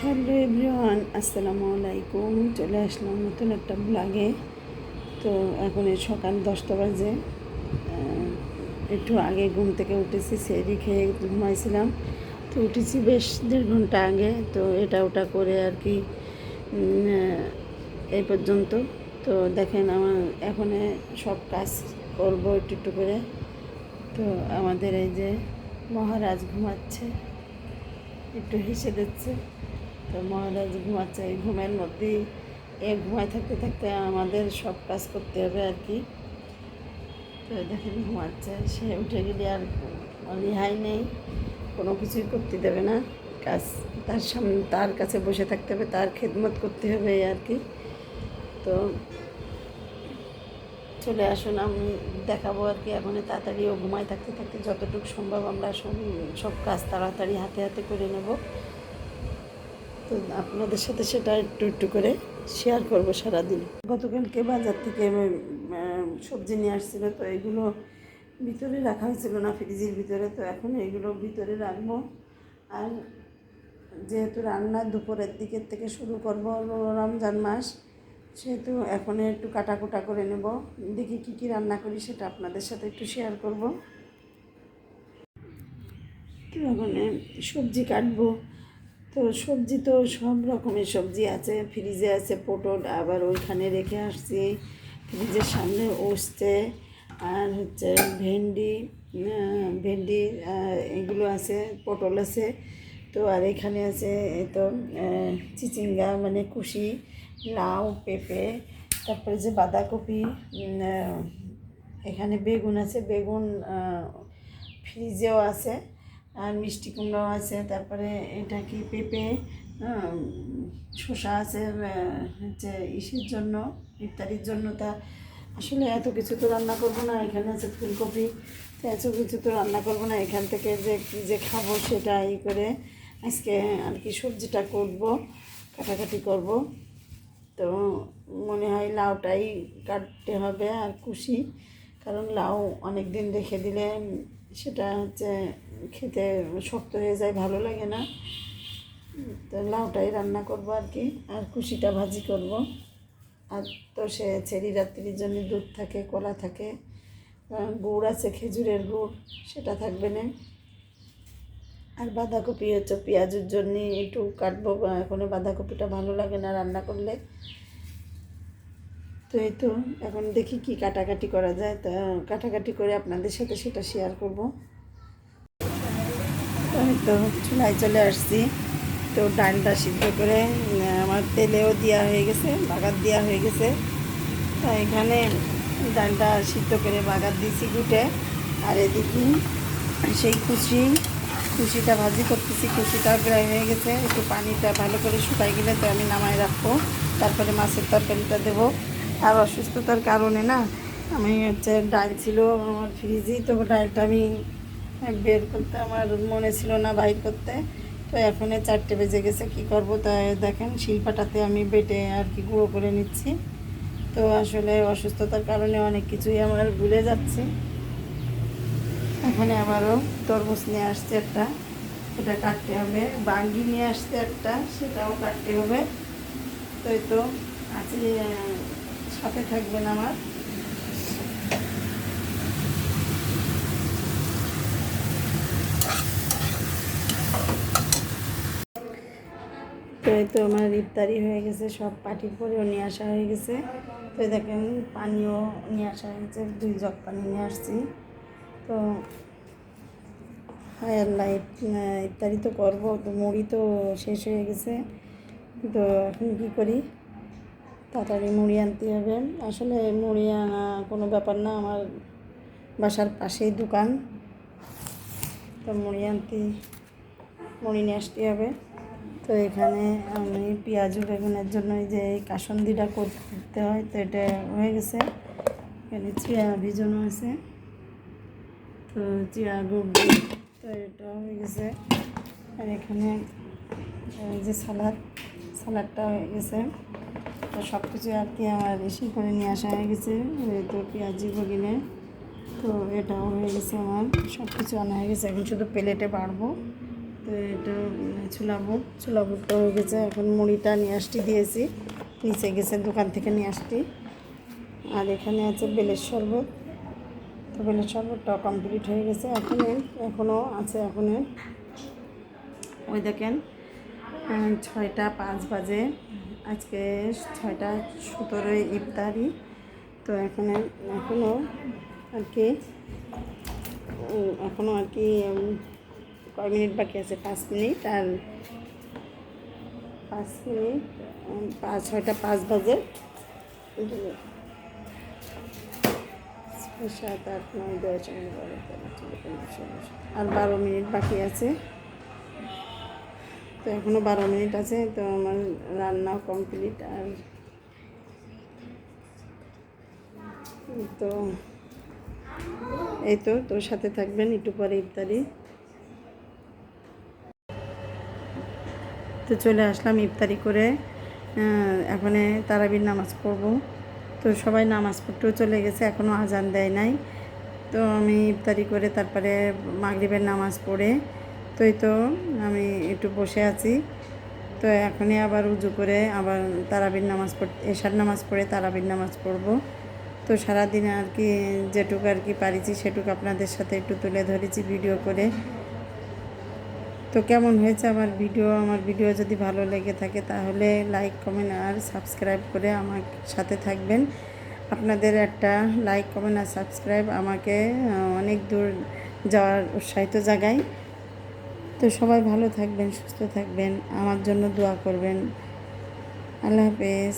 Hello everyone, আসসালামু আলাইকুম। চলে আসলাম নতুন একটা ব্লগে। তো এখন এই সকাল 10টা বাজে। একটু আগে ঘুম থেকে উঠেছি, সেরি খেয়ে ঘুমাইছিলাম। তো উঠেছি বেশ 1.5 ঘন্টা আগে। তো এটা ওটা করে আর কি এই পর্যন্ত। তো দেখেন আমার এখন সব কাজ করবো একটু একটু করে। তো আমাদের এই যে মহারাজ ঘুমাচ্ছে, একটু হেসে দিচ্ছে। তো মহারাজ ঘুমাচ্ছে, এই ঘুমের মধ্যেই ঘুমায় থাকতে থাকতে আমাদের সব কাজ করতে হবে আর কি। তো দেখেন ঘুমাচ্ছে, সে উঠে গেলে আর রেহাই নেই, কোনো কিছুই করতে দেবে না। কাজ তার সামনে, তার কাছে বসে থাকতে হবে, তার খেদমত করতে হবে আর কি। তো চলে আসুন, আমি দেখাবো আর কি। এখন তাড়াতাড়ি ও ঘুমায় থাকতে থাকতে যতটুকু সম্ভব আমরা সব কাজ তাড়াতাড়ি হাতে হাতে করে নেব। তো আপনাদের সাথে সেটা একটু একটু করে শেয়ার করব সারাদিন। গতকালকে বাজার থেকে সবজি নিয়ে আসছিলো, তো এগুলো ভিতরে রাখা হয়েছিল না, ফ্রিজের ভিতরে। তো এখন এগুলো ভিতরে রাখবো। আর যেহেতু রান্না দুপুরের দিকের থেকে শুরু করব, রমজান মাস, সেহেতু এখন একটু কাটাকুটা করে নেব। দেখি কী কী রান্না করি সেটা আপনাদের সাথে একটু শেয়ার করব। তো এখন সবজি কাটবো। তো সবজি তো সব রকমের সবজি আছে, ফ্রিজে আছে পটল, আবার ওইখানে রেখে আসছি ফ্রিজের সামনে উঠছে। আর হচ্ছে ভেন্ডি, ভেন্ডি এগুলো আছে, পটল আছে। তো আর এখানে আছে তো চিচিঙ্গা মানে কুশি, লাউ, পেঁপে, তারপরে যে বাঁধাকপি, এখানে বেগুন আছে, বেগুন ফ্রিজেও আছে। আর মিষ্টি কুমড়াও আছে। তারপরে এটা কি পেঁপে, শসা আছে হচ্ছে ইসের জন্য, ইফতারির জন্য। তা আসলে এত কিছু তো রান্না করবো না। এখানে আছে ফুলকপি, তো এত কিছু তো রান্না করবো না। এখান থেকে যে কী যে খাবো সেটা করে আজকে আর কি সবজিটা করবো, কাটাকাটি করব। তো মনে হয় লাউটাই কাটতে হবে আর কুশি, কারণ লাউ অনেক দিন রেখে দিলে সেটা হচ্ছে খেতে শক্ত হয়ে যায়, ভালো লাগে না। তো লাউটাই রান্না করব আর কি, আর কুশিটা ভাজি করব। আর তো সে ছেড়ি রাত্রির জন্য দুধ থাকে, কলা থাকে, গুড় আছে, খেজুরের গুড়, সেটা থাকবে না। আর বাঁধাকপি হচ্ছে পেঁয়াজের জন্য একটু কাটবো। এখন বাঁধাকপিটা ভালো লাগে না রান্না করলে। তো এই তো এখন দেখি কি কাটাকাটি করা যায়, তা কাটাকাটি করে আপনাদের সাথে সেটা শেয়ার করব। তো এই তো চুলায় চলে আসছি। তো ডালটা সিদ্ধ করে আমার তেলেও দেওয়া হয়ে গেছে, বাগার দেওয়া হয়ে গেছে। তো এখানে ডালটা সিদ্ধ করে বাগার দিয়েছি গুটে। আর এদিকে সেই কুশিটা ভাজি করতেছি। কুশিটাও প্রায় হয়ে গেছে, একটু পানিটা ভালো করে শুকাই গেলে তো আমি নামাই রাখবো। তারপরে মাছের তরকারিটা দেবো। আর অসুস্থতার কারণে না, আমি হচ্ছে ডাল ছিল আমার ফ্রিজেই, তো ডালটা আমি বের করতে আমার মনে ছিল না, বাইর করতে। তো এখন 4টে বেজে গেছে, কী করবো? তাই দেখেন শিলপাটাতে আমি বেটে আর কি গুঁড়ো করে নিচ্ছি। তো আসলে অসুস্থতার কারণে অনেক কিছুই আমার ভুলে যাচ্ছি। এখানে আবারও তরমুজ নিয়ে আসছে একটা, এটা কাটতে হবে। বাঙ্গি নিয়ে আসছে একটা, সেটাও কাটতে হবে। তো এই তো আজকে সাথে থাকবেন আমার। তো এই তো আমার ইফতারি হয়ে গেছে, সব পাটির পরেও নিয়ে আসা হয়ে গেছে। তো দেখেন পানিও নিয়ে আসা হয়েছে, 2 জগ পানি নিয়ে আসছি। তো হায় আল্লাহ, ইফতারি তো করবো, তো মুড়ি তো শেষ হয়ে গেছে। তো এখন কী করি, তাড়াতাড়ি মুড়ি আনতে হবে। আসলে মুড়ি আনা কোনো ব্যাপার না, আমার বাসার পাশেই দোকান। তো মুড়ি নিয়ে আসতে হবে। তো এখানে আমি পেঁয়াজু বেগুনের জন্য এই যে এই কাসন্দিটা করতে হয়, তো এটা হয়ে গেছে। এখানে চিয়া ভিজানো আছে, তো চিয়া গুড় দিয়ে, তো এটা হয়ে গেছে। আর এখানে যে সালাডটা হয়ে গেছে। তো সব কিছু আর কি আমার বেশি করে নিয়ে আসা হয়ে গেছে। তো পেঁয়াজি বগিনে, তো এটাও হয়ে গেছে, আমার সব কিছু আনা হয়ে গেছে। এখন শুধু প্লেটে বাড়বো। তো এটা ছোলা বুট হয়ে গেছে। এখন মুড়িটা নিয়ে আসতে দিয়েছি, নিচে গেছে দোকান থেকে নিয়ে আসছি। আর এখানে আছে বেলের শরবত, তো বেলের শরবতটাও কমপ্লিট হয়ে গেছে। এখনও আছে। ওই দেখেন 6টা 5 বাজে, আজকে 6টা 17 ইফতারি। তো এখনও আর কি কয় মিনিট বাকি আছে, 5 মিনিট। আর 5 মিনিট 6টা 5 বাজে, 7 8 9 10 11 আর 12 মিনিট বাকি আছে। তো এখনও 12 মিনিট আছে। তো আমার রান্নাও কমপ্লিট। আর তো এই তো তোর সাথে থাকবেন, একটু পরে ইফতারি। তো চলে আসলাম ইফতারি করে। এখন তারাবির নামাজ পড়ব। তো সবাই নামাজ পড়তেও চলে গেছে, এখনও আজান দেয় নাই। তো আমি ইফতারি করে তারপরে মাগরিবের নামাজ পড়ে তো আমি একটু বসে আছি। তো এখনই আবার উজু করে আবার তারাবির নামাজ এশার নামাজ পড়ে তারাবির নামাজ পড়ব। তো সারাদিনে আর কি যেটুকু আর কি পারিছি সেটুকু আপনাদের সাথে একটু তুলে ধরেছি ভিডিও করে। তো কেমন হয়েছে আমার ভিডিও যদি ভালো লেগে থাকে তাহলে লাইক কমেন্ট আর সাবস্ক্রাইব করে আমার সাথে থাকবেন। আপনাদের একটা লাইক কমেন্ট আর সাবস্ক্রাইব আমাকে অনেক দূর যাওয়ার উৎসাহিত জাগায়। তো সবাই ভালো থাকবেন, সুস্থ থাকবেন, আমার জন্য দোয়া করবেন। আল্লাহ হাফেজ।